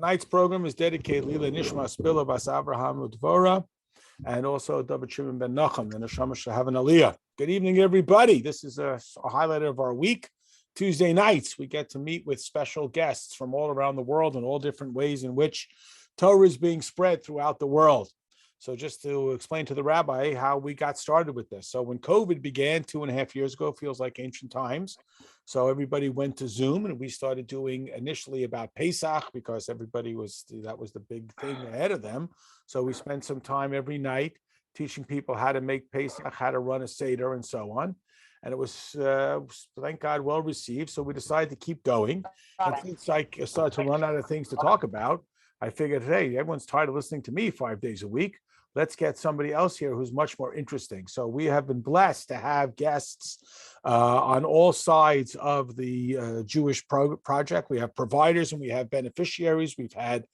Tonight's program is dedicated Lila Nishma Spilla Bas Abraham Udvora and also David Shimon Ben Nachum, the Neshama shall have an Aliyah. Good evening, everybody. This is a highlight of our week. Tuesday nights, we get to meet with special guests from all around the world and all different ways in which Torah is being spread throughout the world. So just to explain to the rabbi how we got started with this. So when COVID began 2.5 years ago, feels like ancient times. So everybody went to Zoom and we started doing initially about Pesach because that was the big thing ahead of them. So we spent some time every night teaching people how to make Pesach, how to run a Seder and so on. And it was, thank God, well received. So we decided to keep going. And since I started to run out of things to talk about, I figured, hey, everyone's tired of listening to me 5 days a week. Let's get somebody else here who's much more interesting. So we have been blessed to have guests on all sides of the Jewish project. We have providers and we have beneficiaries. We've had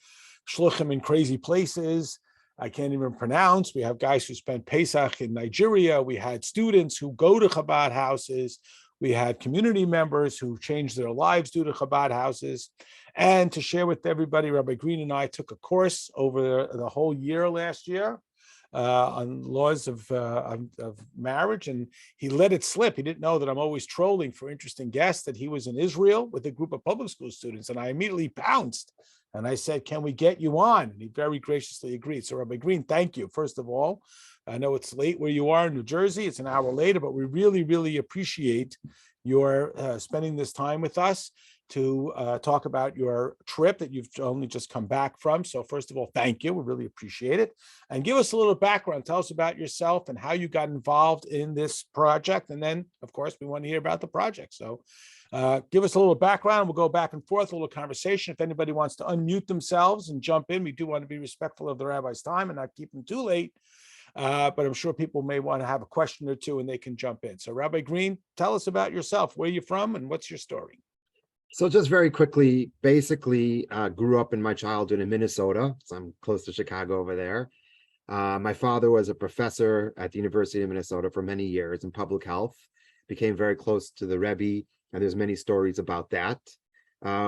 shluchim in crazy places I can't even pronounce. We have guys who spent Pesach in Nigeria. We had students who go to Chabad houses. We had community members who changed their lives due to Chabad houses. And to share with everybody, Rabbi Greene and I took a course over the whole year last year on laws of marriage, and he let it slip. He didn't know that I'm always trolling for interesting guests, that he was in Israel with a group of public school students, and I immediately pounced. And I said, can we get you on? And he very graciously agreed. So Rabbi Greene, thank you. First of all, I know it's late where you are in New Jersey. It's an hour later, but we really, really appreciate your spending this time with us to talk about your trip that you've only just come back from. So first of all, thank you. We really appreciate it. And give us a little background. Tell us about yourself and how you got involved in this project. And then, of course, we want to hear about the project. So give us a little background. We'll go back and forth, a little conversation. If anybody wants to unmute themselves and jump in, we do want to be respectful of the rabbi's time and not keep them too late. But I'm sure people may want to have a question or two and they can jump in. So Rabbi Greene, tell us about yourself. Where are you from and what's your story? So just very quickly, basically grew up in my childhood in Minnesota. So I'm close to Chicago over there. My father was a professor at the University of Minnesota for many years in public health, became very close to the Rabbi, and there's many stories about that.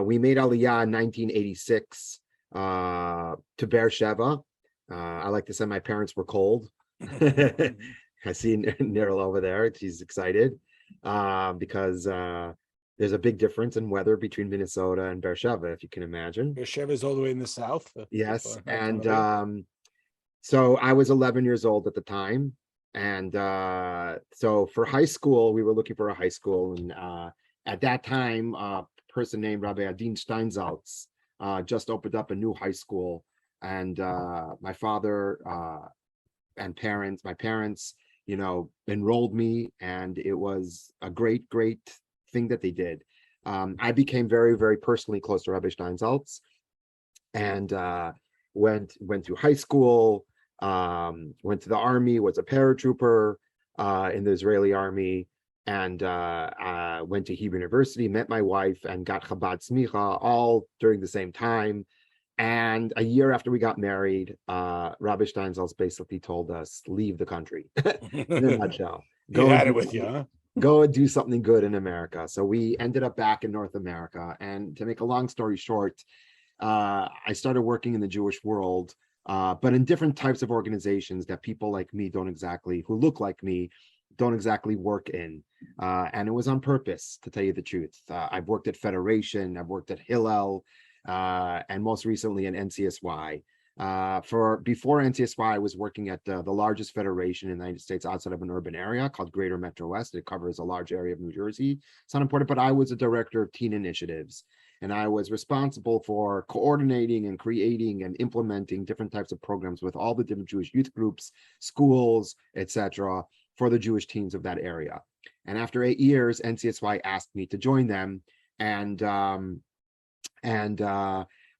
We made Aliyah in 1986 to Beersheba. I like to say my parents were cold. I see Neril over there. She's excited because there's a big difference in weather between Minnesota and Beersheba, if you can imagine. Beersheba is all the way in the south. Yes, and so I was 11 years old at the time. And so for high school, we were looking for a high school. And at that time, a person named Rabbi Adin Steinsaltz just opened up a new high school. And my father and my parents, enrolled me, and it was a great thing that they did. I became very, very personally close to Rabbi Steinsaltz, and went through high school, went to the army, was a paratrooper in the Israeli army, and went to Hebrew University, met my wife, and got Chabad Smicha all during the same time. And a year after we got married, Rabbi Steinsaltz basically told us, leave the country, in a nutshell. He had it with you, huh? Go and do something good in America. So we ended up back in North America. And to make a long story short, I started working in the Jewish world, but in different types of organizations that people like me who look like me, don't exactly work in. And it was on purpose, to tell you the truth. I've worked at Federation, I've worked at Hillel, and most recently in NCSY. Before NCSY, I was working at the largest federation in the United States outside of an urban area called Greater Metro West. It covers a large area of New Jersey. It's not important, but I was a director of teen initiatives, and I was responsible for coordinating and creating and implementing different types of programs with all the different Jewish youth groups, schools, etc., for the Jewish teens of that area. And after 8 years, NCSY asked me to join them, and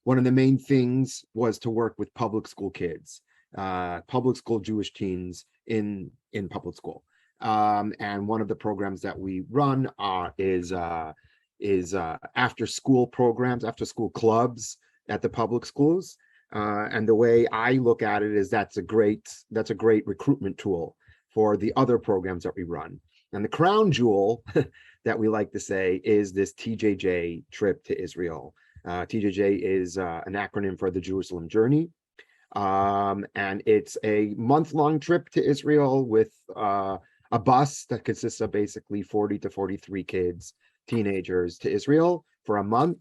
one of the main things was to work with public school kids, public school Jewish teens in public school. And one of the programs that we run is after school programs, after school clubs at the public schools. And the way I look at it is that's a great recruitment tool for the other programs that we run. And the crown jewel that we like to say is this TJJ trip to Israel. TJJ is an acronym for the Jerusalem Journey. And it's a month-long trip to Israel with a bus that consists of basically 40 to 43 kids, teenagers, to Israel for a month.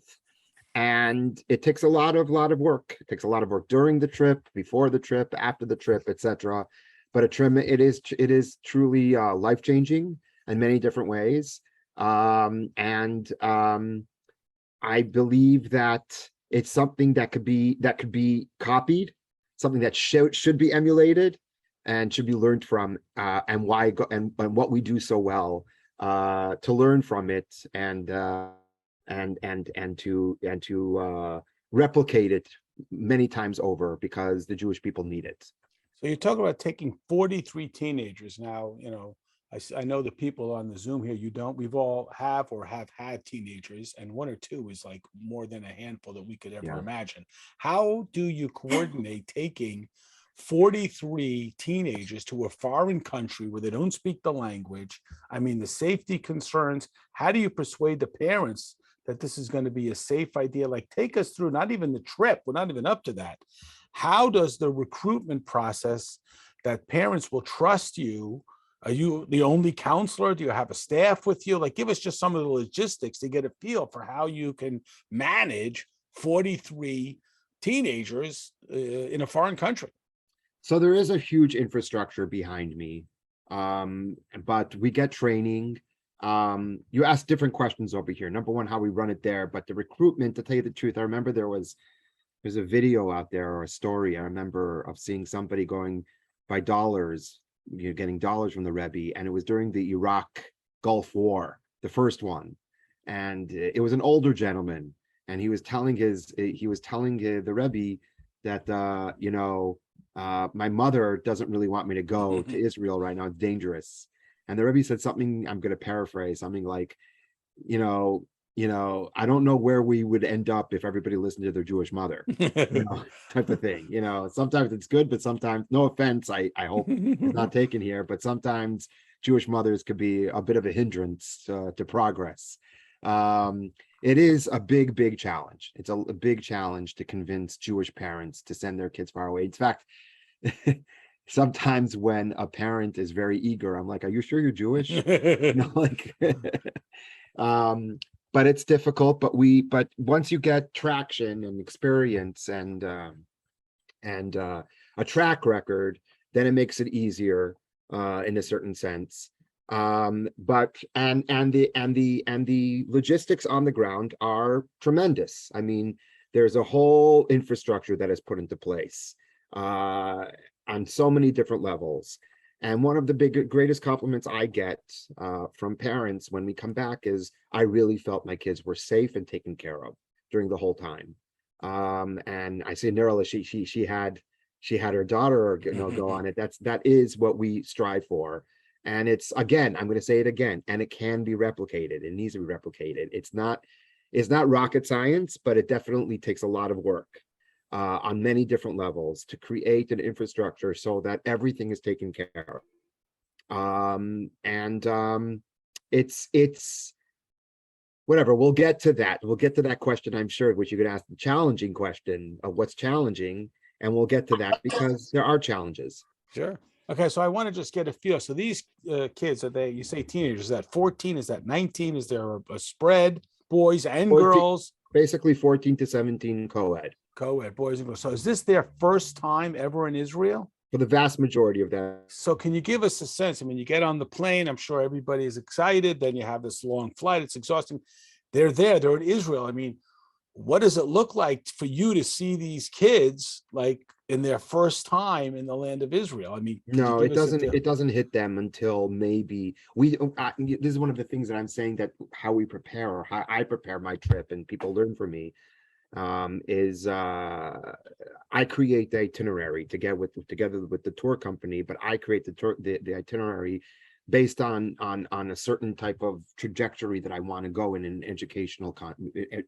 And it takes a lot of work. It takes a lot of work during the trip, before the trip, after the trip, etc. But it is truly life-changing in many different ways. I believe that it's something that could be copied, something that should be emulated and should be learned from, and what we do so well, to learn from it and to replicate it many times over, because the Jewish people need it. So you're talking about taking 43 teenagers. Now, I know the people on the Zoom here, we've all have had teenagers, and one or two is like more than a handful that we could ever imagine. How do you coordinate taking 43 teenagers to a foreign country where they don't speak the language? I mean, the safety concerns. How do you persuade the parents that this is going to be a safe idea? Like, take us through, not even the trip. We're not even up to that. How does the recruitment process that parents will trust you? Are you the only counselor? Do you have a staff with you? Like, give us just some of the logistics to get a feel for how you can manage 43 teenagers in a foreign country. So there is a huge infrastructure behind me, but we get training. You asked different questions over here. Number one, how we run it there, but the recruitment, to tell you the truth, I remember there's a video out there, or a story I remember of seeing somebody going by dollars, getting dollars from the Rabbi, and it was during the Iraq Gulf War, the first one, and it was an older gentleman, and he was telling the Rabbi that my mother doesn't really want me to go to Israel right now, it's dangerous. And the Rabbi said something, I'm going to paraphrase, something like, I don't know where we would end up if everybody listened to their Jewish mother, type of thing. Sometimes it's good, but sometimes, no offense, I hope it's not taken here, but sometimes Jewish mothers could be a bit of a hindrance to progress. It is a big challenge. It's a big challenge to convince Jewish parents to send their kids far away. In fact, sometimes when a parent is very eager, I'm like, are you sure you're Jewish? But it's difficult, but once you get traction and experience and a track record, then it makes it easier in a certain sense. But the logistics on the ground are tremendous. I mean, there's a whole infrastructure that is put into place on so many different levels. And one of the greatest compliments I get from parents when we come back is, I really felt my kids were safe and taken care of during the whole time. And I say, Nerla, she had her daughter go on it. That is what we strive for. And it's, again, I'm going to say it again, and it can be replicated. It needs to be replicated. It's not rocket science, but it definitely takes a lot of work on many different levels to create an infrastructure so that everything is taken care of. It's whatever. We'll get to that. We'll get to that question, I'm sure, which you could ask the challenging question of what's challenging, and we'll get to that because there are challenges. Sure. Okay, so I want to just get a feel. So these kids, you say teenagers, is that 14? Is that 19? Is there a spread, boys and 14, girls? Basically 14 to 17 co-ed. Co-ed, boys and girls. So is this their first time ever in Israel? For the vast majority of them. So can you give us a sense? I mean, you get on the plane, I'm sure everybody is excited. Then you have this long flight. It's exhausting. They're in Israel. I mean, what does it look like for you to see these kids like in their first time in the land of Israel? I mean, no, it doesn't hit them until maybe this is one of the things that I'm saying, that how we prepare, or how I prepare my trip and people learn from me, is I create the itinerary together with the tour company, but I create the itinerary based on a certain type of trajectory that I want to go in an educational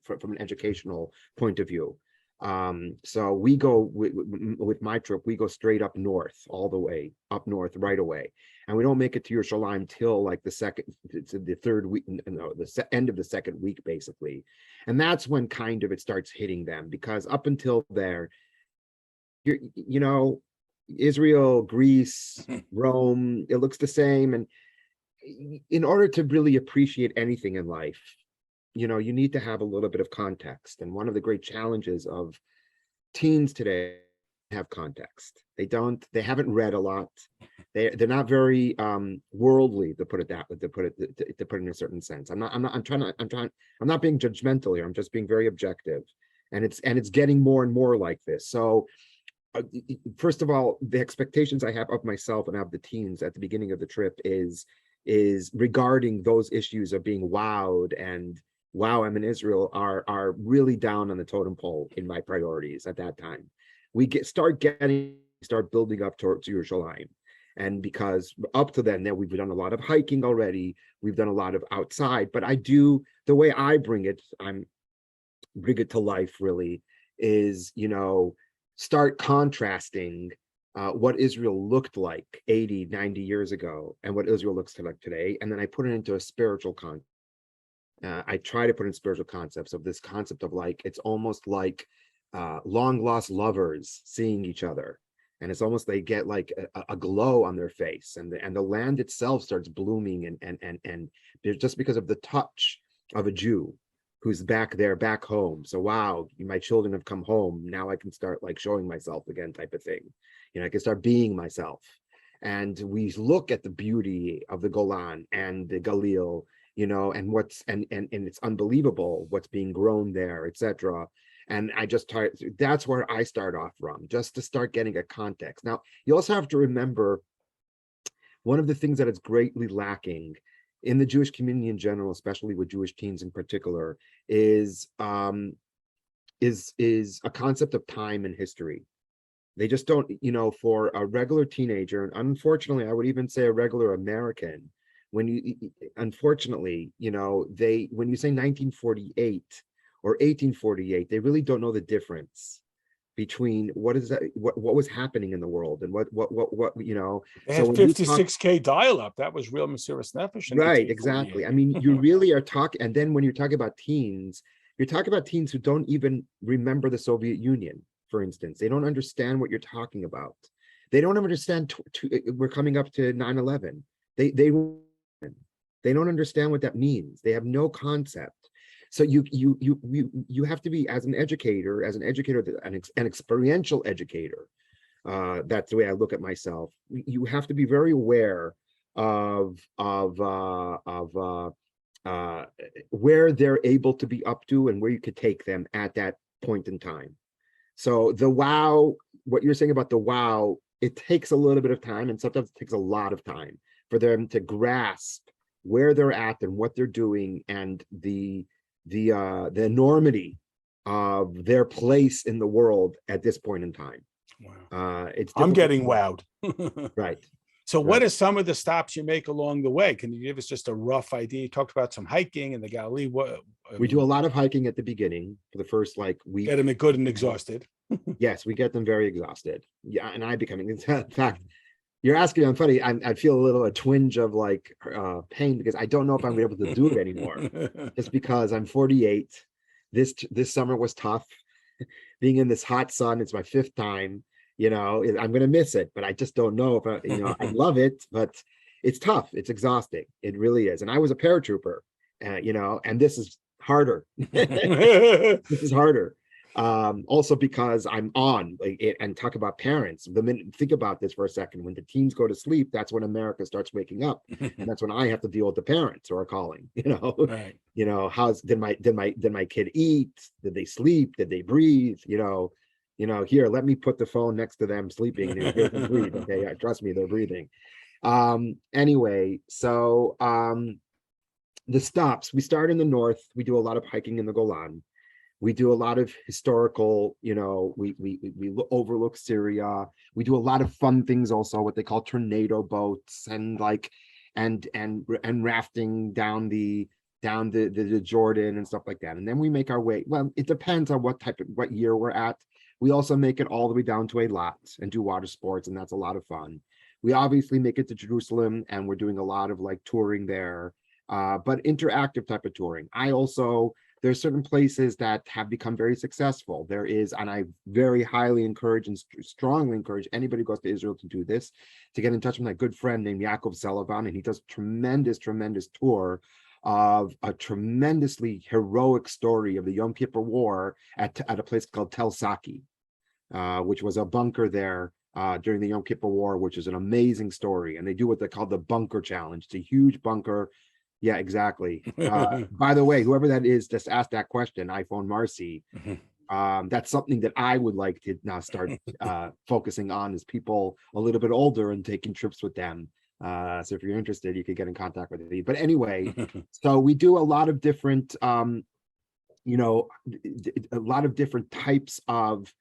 from an educational point of view. So we go with my trip, we go straight up north, all the way up north right away. And we don't make it to Yerushalayim till like the third week, no, end of the second week, basically. And that's when kind of it starts hitting them, because up until there, Israel, Greece, Rome, it looks the same. And in order to really appreciate anything in life, you need to have a little bit of context. And one of the great challenges of teens today have context. They haven't read a lot. They're not very worldly, to put it in a certain sense. I'm not being judgmental here. I'm just being very objective. And it's getting more and more like this. So first of all, the expectations I have of myself and of the teens at the beginning of the trip is regarding those issues of being wowed and wow, I'm in Israel, are really down on the totem pole in my priorities at that time. We start building up towards Yerushalayim. And because up to then we've done a lot of hiking already, we've done a lot of outside, but the way I bring it to life really is, start contrasting what Israel looked like 80, 90 years ago and what Israel looks like today. And then I put it into a spiritual context. I try to put in spiritual concepts of this concept of like, it's almost like long lost lovers seeing each other. And it's almost, they get like a glow on their face, and the land itself starts blooming and just because of the touch of a Jew who's back home. So, wow, my children have come home. Now I can start like showing myself again, type of thing. I can start being myself. And we look at the beauty of the Golan and the Galil, and it's unbelievable what's being grown there, etc. And that's where I start off from, just to start getting a context. Now, you also have to remember one of the things that is greatly lacking in the Jewish community in general, especially with Jewish teens in particular, is a concept of time and history. They just don't, for a regular teenager, and unfortunately, I would even say a regular American, when you say 1948 or 1848, they really don't know the difference between what was happening in the world and what They had 56K dial-up. That was real Mesiras Nefesh. Right, exactly. I mean, you really are talking, and then when you're talking about teens, you're talking about teens who don't even remember the Soviet Union, for instance. They don't understand what you're talking about. They don't understand we're coming up to 9/11. They don't understand what that means. They have no concept. So you have to be, as an educator, an experiential educator. That's the way I look at myself. You have to be very aware of where they're able to be up to and where you could take them at that point in time. So the wow, what you're saying about the wow, it takes a little bit of time, and sometimes it takes a lot of time for them to grasp where they're at and what they're doing, and the enormity of their place in the world at this point in time. Wow. I'm getting wowed. Right. So what are some of the stops you make along the way? Can you give us just a rough idea? You talked about some hiking in the Galilee. We do a lot of hiking at the beginning for the first week. Get them good and exhausted. Yes, we get them very exhausted. Yeah, and in fact, you're asking, I'm funny, I feel a twinge of pain, because I don't know if I'm able to do it anymore. Just because I'm 48. This summer was tough. Being in this hot sun, it's my 5th time. I'm going to miss it, but I just don't know if I love it, but it's tough. It's exhausting. It really is. And I was a paratrooper, and this is harder. This is harder. Also because I'm on, and talk about parents. Think about this for a second. When the teens go to sleep, that's when America starts waking up, and that's when I have to deal with the parents who are calling. Right. Did my kid eat? Did they sleep? Did they breathe? Here, let me put the phone next to them sleeping and hear them breathe. Okay, trust me, they're breathing. Anyway, so the stops. We start in the north. We do a lot of hiking in the Golan. We do a lot of historical, we overlook Syria. We do a lot of fun things also, what they call tornado boats, and rafting down the down the Jordan and stuff like that. And then we make our way. Well, it depends on what year we're at. We also make it all the way down to Eilat and do water sports, and that's a lot of fun. We obviously make it to Jerusalem, and we're doing a lot of like touring there, but interactive type of touring. There's certain places that have become very successful. There is, and I very highly encourage and strongly encourage anybody who goes to Israel to do this, to get in touch with my good friend named Yaakov Sullivan, and he does tremendous tour of a tremendously heroic story of the Yom Kippur War at a place called Tel Saki, which was a bunker there during the Yom Kippur War, which is an amazing story. And they do what they call the bunker challenge. It's a huge bunker. Yeah, exactly. By the way, whoever that is just asked that question, iPhone Marcy. That's something that I would like to now start focusing on, is people a little bit older and taking trips with them. So if you're interested, you could get in contact with me. But anyway, so we do a lot of different, a lot of different types of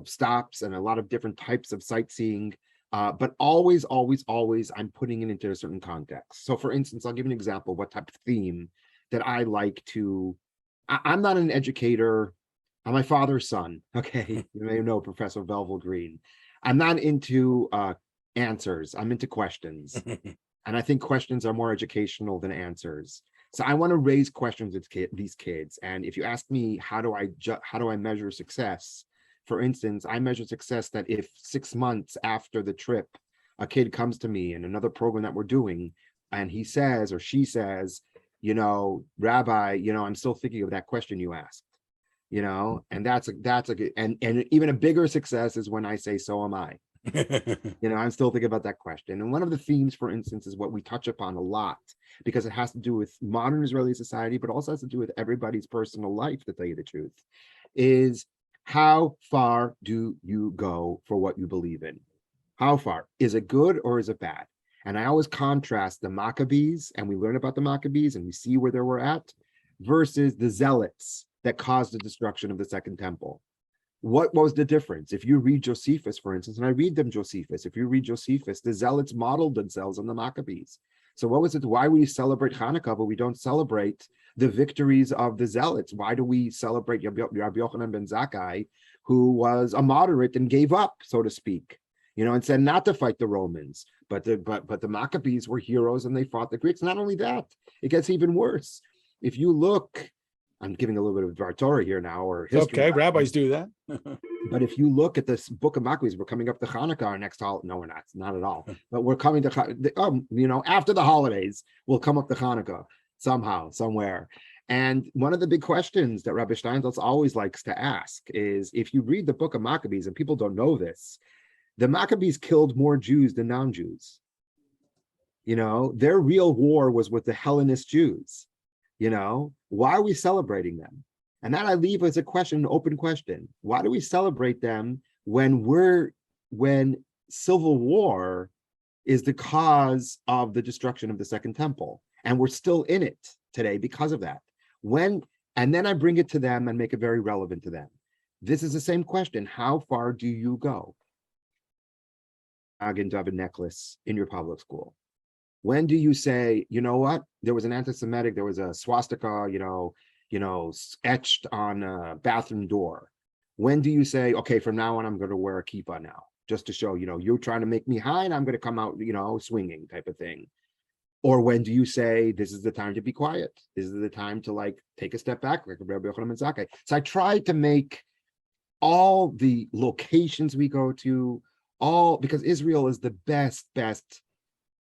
stops and a lot of different types of sightseeing. But always, I'm putting it into a certain context. So for instance, I'll give you an example of what type of theme that I like to. I'm not an educator. I'm my father's son. Okay, you may know Professor Greene. I'm not into answers. I'm into questions, and I think questions are more educational than answers. So I want to raise questions with these kids. And if you ask me, how do I measure success? For instance, I measure success that if 6 months after the trip, a kid comes to me in another program that we're doing, and he says or she says, Rabbi, I'm still thinking of that question you asked, and that's a good, and even a bigger success is when I say, so am I. I'm still thinking about that question. And one of the themes, for instance, is what we touch upon a lot, because it has to do with modern Israeli society, but also has to do with everybody's personal life, to tell you the truth, is how far do you go for what you believe in? How far? Is it good or is it bad? And I always contrast the Maccabees, and we learn about the Maccabees and we see where they were at, versus the Zealots that caused the destruction of the Second Temple. What was the difference? If you read Josephus, for instance, and I read them Josephus, if you read Josephus, the Zealots modeled themselves on the Maccabees. So what was it? Why we celebrate Hanukkah, but we don't celebrate the victories of the Zealots? Why do we celebrate Rabbi Yochanan ben Zakkai, who was a moderate and gave up, so to speak, and said not to fight the Romans, but the Maccabees were heroes and they fought the Greeks. Not only that, it gets even worse. If you look, I'm giving a little bit of Dvar Torah here now, or history. Okay, rabbis do that. But if you look at this book of Maccabees, we're coming up to Hanukkah, our next holiday. No, we're not at all. But we're coming to, after the holidays, we'll come up to Hanukkah somehow, somewhere. And one of the big questions that Rabbi Steinsaltz always likes to ask is, if you read the book of Maccabees, and people don't know this, the Maccabees killed more Jews than non-Jews. Their real war was with the Hellenist Jews. Why are we celebrating them? And that I leave as a question, an open question. Why do we celebrate them when civil war is the cause of the destruction of the Second Temple? And we're still in it today because of that. And then I bring it to them and make it very relevant to them. This is the same question. How far do you go? Magen David necklace in your public school. When do you say, you know what? There was a swastika, etched on a bathroom door. When do you say, okay, from now on, I'm going to wear a kippah now, just to show, you're trying to make me high and I'm going to come out, swinging type of thing? Or when do you say, this is the time to be quiet? This is the time to take a step back, like Rabbi Yochanan ben Zakkai. So I try to make all the locations we go to, because Israel is the best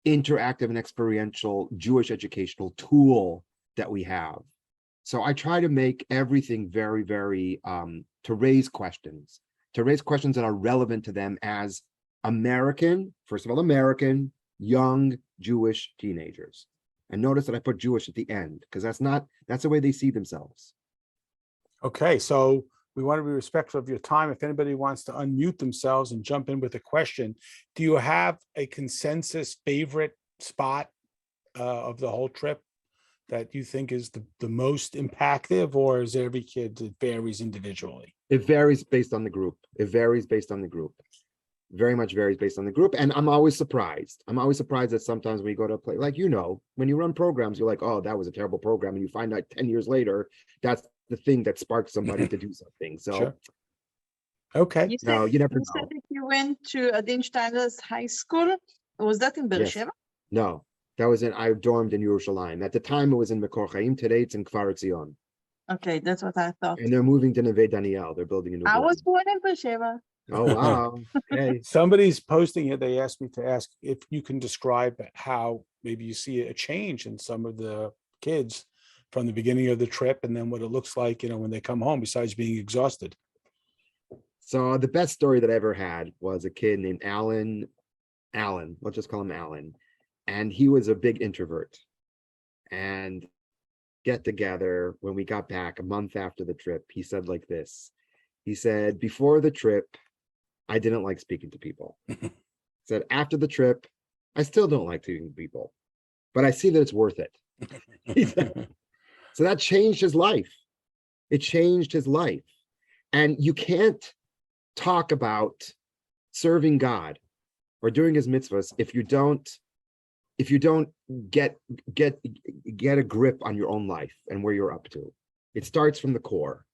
interactive and experiential Jewish educational tool that we have. So I try to make everything very, very, to raise questions that are relevant to them as American, first of all, American, young Jewish teenagers. And notice that I put Jewish at the end, because that's the way they see themselves. Okay, so we want to be respectful of your time. If anybody wants to unmute themselves and jump in with a question, do you have a consensus favorite spot of the whole trip that you think is the most impactful, or is every kid, it varies individually? It varies based on the group. very much varies based on the group. And I'm always surprised. That sometimes when you go to a place, like, when you run programs, you're like, oh, that was a terrible program. And you find out 10 years later, that's the thing that sparks somebody to do something. So, Sure. Okay. you never know. Said that you went to Adin Steiner's high school. Was that in Beersheba? No, that was I dormed in Yerushalayim. At the time, it was in Mekor Chaim. Today, it's in Kfar Etzion. Okay, that's what I thought. And they're moving to Neve Daniel. They're building a new I building. was born in Beersheba. Oh, wow. Okay. Somebody's posting it. They asked me to ask if you can describe how maybe you see a change in some of the kids from the beginning of the trip and then what it looks like, when they come home, besides being exhausted. So the best story that I ever had was a kid named Alan, let's just call him Alan. And he was a big introvert. And get together when we got back a month after the trip, he said like this. He said, before the trip, I didn't like speaking to people. He said, after the trip, I still don't like speaking to people, but I see that it's worth it. He said, so that changed his life. It changed his life. And you can't talk about serving God or doing his mitzvahs if you don't get a grip on your own life and where you're up to. It starts from the core.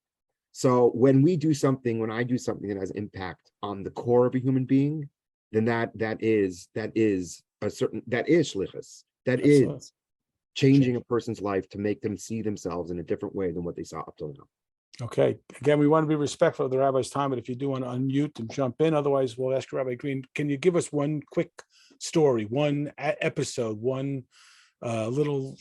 So when I do something that has impact on the core of a human being, then that is shlichus. That is changing a person's life to make them see themselves in a different way than what they saw up till now. Okay. Again, we want to be respectful of the rabbi's time, but if you do want to unmute and jump in, otherwise we'll ask Rabbi Greene, can you give us one quick story, one episode, one little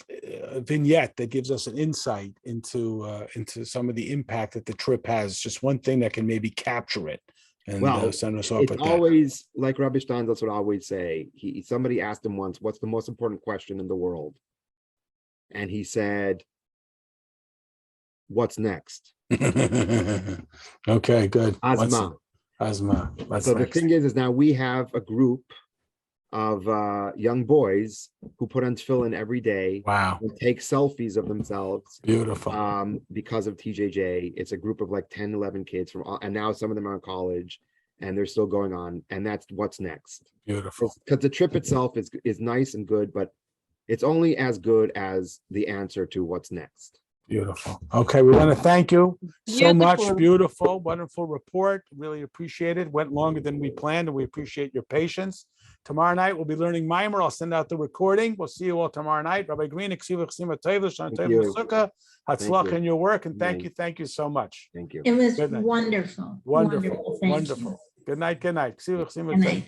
vignette that gives us an insight into some of the impact that the trip has, just one thing that can maybe capture it and send us off with that. It's always, like Rabbi Steinsaltz would always say, somebody asked him once, what's the most important question in the world? And he said, what's next? Okay, good. Azma. So the thing is now we have a group of young boys who put on tefillin every day. Wow. And take selfies of themselves. Beautiful. Because of TJJ. It's a group of like 10, 11 kids and now some of them are in college and they're still going on. And that's what's next. Beautiful. Because the trip itself is nice and good, but it's only as good as the answer to what's next. Beautiful. Okay, we want to thank you so much. Beautiful. Beautiful, wonderful report. Really appreciate it. Went longer than we planned, and we appreciate your patience. Tomorrow night, we'll be learning Mimer. I'll send out the recording. We'll see you all tomorrow night. Rabbi Greene, Hatzlach in your work, and thank you so much. Thank you. It was wonderful. Wonderful. Thank you. Wonderful. Good night. Good night. Good night.